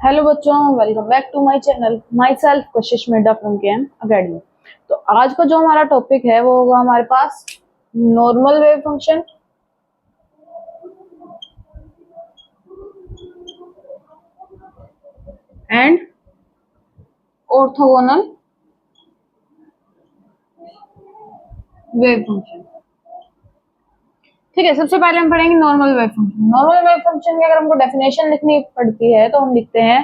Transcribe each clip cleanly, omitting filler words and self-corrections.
Hello बच्चों, welcome back to my channel. Myself Kashish Mirza from KM academy. तो आज का जो हमारा टॉपिक है वो होगा हमारे पास normal wave function and orthogonal wave function. ठीक है, सबसे पहले हम पढ़ेंगे normal wave function. Normal wave function की अगर हमको डेफिनेशन लिखनी पड़ती है तो हम लिखते हैं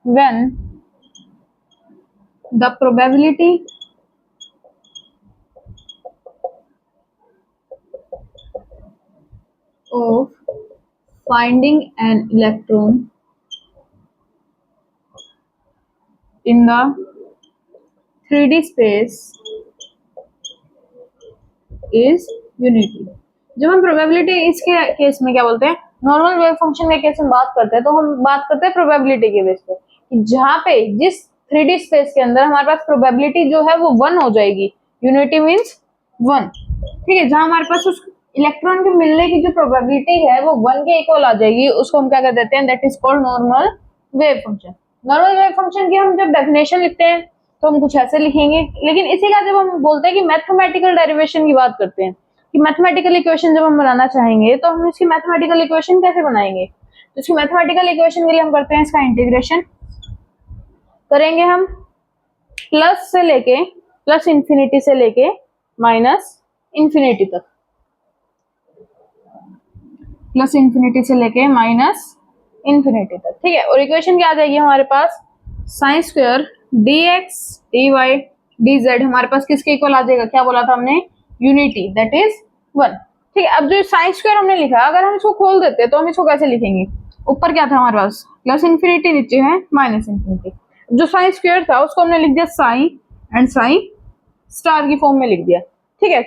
when the probability of finding an electron in the 3D space is unity। जब हम प्रोबेबिलिटी इसके केस में क्या बोलते हैं, नॉर्मल वेव फंक्शन के केस में बात करते हैं तो हम बात करते हैं प्रोबेबिलिटी के बेस पे कि जहाँ पे जिस 3D स्पेस के अंदर हमारे पास प्रोबेबिलिटी जो है वो 1 हो जाएगी। Unity means 1। ठीक है, जहां हमारे पास उस इलेक्ट्रॉन के मिलने की जो प्रोबेबिलिटी है वो 1 के इक्वल आ जाएगी, उसको हम क्या कर देते हैं, that is called normal wave function. Normal wave function की हम जब डेफिनेशन लिखते हैं तो हम कुछ ऐसे लिखेंगे, लेकिन इसी का जब हम बोलते हैं कि मैथमेटिकल डेरिवेशन की बात करते हैं कि मैथमेटिकल इक्वेशन जब हम बनाना चाहेंगे तो हम इसकी मैथमेटिकल इक्वेशन कैसे बनाएंगे। तो इसकी मैथमेटिकल इक्वेशन के लिए हम करते हैं इसका इंटीग्रेशन करेंगे हम प्लस से लेके प्लस इंफिनिटी से लेके माइनस इंफिनिटी तक, प्लस इंफिनिटी से लेके माइनस इंफिनिटी तक। ठीक है, और इक्वेशन क्या आ जाएगी हमारे पास, psi square dx dy dz हमारे पास किसके इक्वल आ जाएगा, क्या बोला था हमने, यूनिटी, दैट इज 1। ठीक है, अब जो साइन स्क्वायर हमने लिखा अगर हम इसको खोल देते तो हम इसको कैसे लिखेंगे, ऊपर क्या था हमारे पास प्लस इंफिनिटी, नीचे है माइनस इंफिनिटी। जो साइन स्क्वायर था उसको हमने लिख दिया साइन एंड साइन स्टार की फॉर्म में लिख दिया। ठीक है,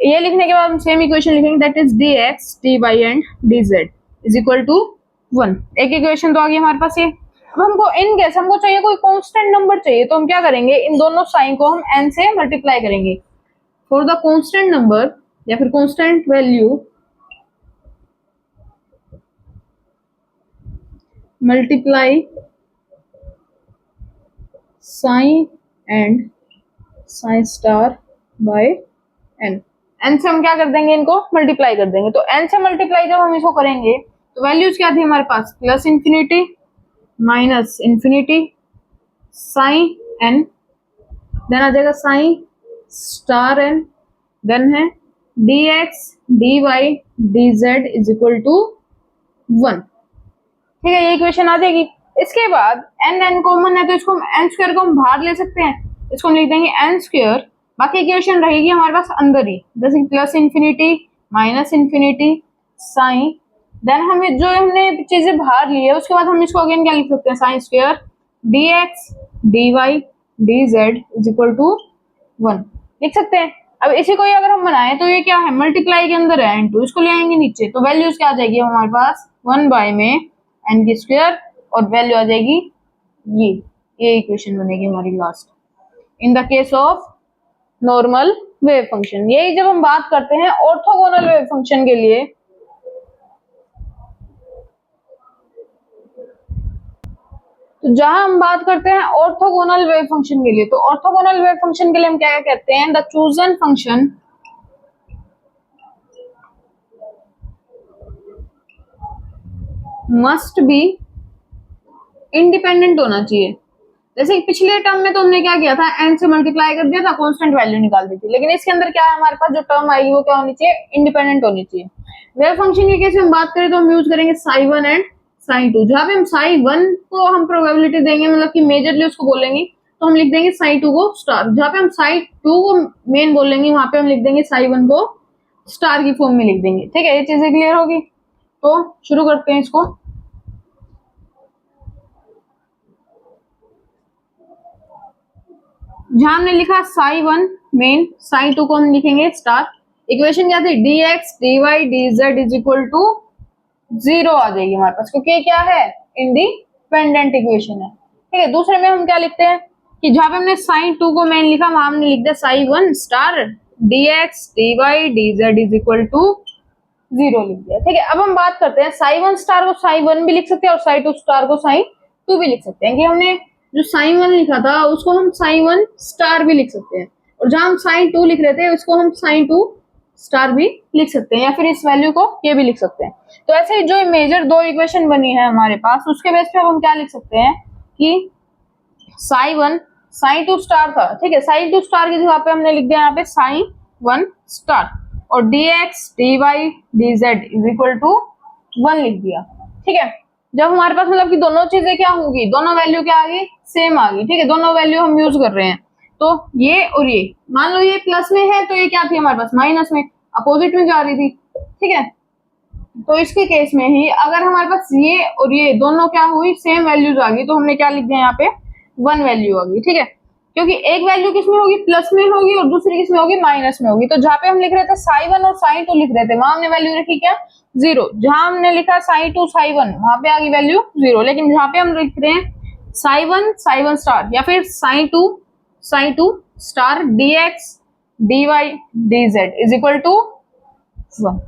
ये लिखने के बाद हम सेम इक्वेशन लिखेंगे, that is dx dy and dz is equal to 1। एक इक्वेशन तो आ गई हमारे पास ये। अब हमको इन केस हमको चाहिए कोई कांस्टेंट नंबर चाहिए तो हम क्या करेंगे, इन दोनों साइन को हम n से मल्टीप्लाई करेंगे। फॉर द कांस्टेंट नंबर या फिर constant value multiply sine and sine star by n। n से हम क्या कर देंगे, इनको मल्टीप्लाई कर देंगे। तो n से मल्टीप्लाई जब हम इसको करेंगे तो वैल्यूज क्या थी हमारे पास, plus infinity minus infinity psi n, then आ जाएगा साइन स्टार n, देन है dx dy dz is equal to 1। ठीक है, ये इक्वेशन आ जाएगी। इसके बाद n कॉमन है तो इसको हम n स्क्वायर को हम बाहर ले सकते हैं, इसको हम लिख देंगे n स्क्वायर, बाकी इक्वेशन रहेगी हमारे पास अंदर ही, जैसे plus infinity minus infinity sine, then हमें जो हमने चीजें बाहर ली है उसके बाद हम इसको अगेन क्या लिख सकते हैं, sine square dx dy dz is equal to 1 लिख सकते हैं। अब इसी को अगर हम बनाएं तो ये क्या है, मल्टीप्लाई के अंदर है n2, इसको ले आएंगे नीचे तो वैल्यूज क्या आ जाएगी हमारे पास 1 बाय में n की स्क्वायर और वैल्यू आ जाएगी ये इक्वेशन बनेगी हमारी last in the case of normal wave function. यही जब हम बात करते हैं ऑर्थोगोनल वेव फंक्शन के लिए, तो जहां हम बात करते हैं ऑर्थोगोनल वेव फंक्शन के लिए, तो ऑर्थोगोनल वेव फंक्शन के लिए हम क्या कहते हैं, the chosen function must be independent होना चाहिए। जैसे पिछले टर्म में तो हमने क्या किया था, n से मल्टीप्लाई कर दिया था, कांस्टेंट वैल्यू निकाल दी थी, लेकिन इसके अंदर क्या है हमारे पास जो टर्म आएगी वो क्या होनी चाहिए, इंडिपेंडेंट होनी चाहिए। वेव फंक्शन के केस में हम बात करें तो हम यूज करेंगे साई1 एंड साई2। जहां पे हम साई1 को हम प्रोबेबिलिटी देंगे, मतलब कि मेजरली उसको बोलेंगे तो हम लिख देंगे साई2 को स्टार। जहां पे हम साई2 को मेन बोलेंगे वहां पे हम लिख देंगे साई1 को स्टार की फॉर्म में लिख देंगे। ठीक है, ये चीजें क्लियर होगी। तो शुरू करते हैं इसको। जहां हमने लिखा साई1 मेन, साई2 को हम लिखेंगे स्टार। इक्वेशन क्या थी, dx dy dz is equal to 0 आ जाएगी हमारे पास, क्योंकि ये क्या है, इंडिपेंडेंट इक्वेशन है। ठीक है, दूसरे में हम क्या लिखते हैं कि जहां पे हमने साई2 को मेन लिखा वहां हमने लिख दिया psi one star dx dy dz is equal to 0 लिख दिया। ठीक है, अब हम बात करते हैं साई1 स्टार को साई1 भी लिख सकते हैं और साई2 स्टार को साई 2 भी लिख सकते हैं कि हमने जो साइन 1 लिखा था उसको हम साइन 1 स्टार भी लिख सकते हैं, और जहां हम साइन 2 लिख रहे थे उसको हम साइन 2 स्टार भी लिख सकते हैं, या फिर इस वैल्यू को ये भी लिख सकते हैं। तो ऐसे जो मेजर 2 इक्वेशन बनी है हमारे पास, उसके बेस पे हम क्या लिख सकते हैं कि साइन 1 साइन 2 स्टार था, ठीक है, साइन 2 स्टार की जगह पे हमने लिख दिया यहाँ पे साइन 1 स्टार, और dx dy dz is equal to 1 लिख दिया, ठीक है। जब हमारे पास मतलब कि दोनों चीजें क्या होंगी, दोनों वैल्यू क्या आ गई, सेम आ गई, ठीक है, दोनों वैल्यू हम यूज कर रहे हैं। तो ये और ये, मान लो ये प्लस में है तो ये क्या थी हमारे पास माइनस में, अपोजिट में जा रही थी, ठीक है। तो इसके केस में ही अगर हमारे पास ये और ये दोनों क्या हुई, सेम वैल्यूज आ गई, तो हमने क्या लिख दिया यहाँ पे 1 वैल्यू आ गई, ठीक है। क्योंकि एक वैल्यू किसमें होगी, प्लस में होगी, और दूसरी किसमें होगी, माइनस में होगी। तो जहाँ पे हम लिख रहे थे साइन 1 और साइन 2 लिख रहे थे, वहां हमने वैल्यू रखी क्या, 0। जहां हमने लिखा साइन 2 साइन 1, वहां पे आ गई वैल्यू 0। लेकिन जहाँ पे हम लिख रहे हैं साइन 1 स्टार या फिर psi 2 star dx dy dz is equal to 1,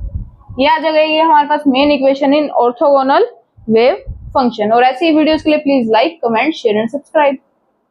ये आ जाएगा ये हमारे पास main equation in orthogonal wave function. और ऐसी वीडियोस के लिए please like, comment, share and subscribe.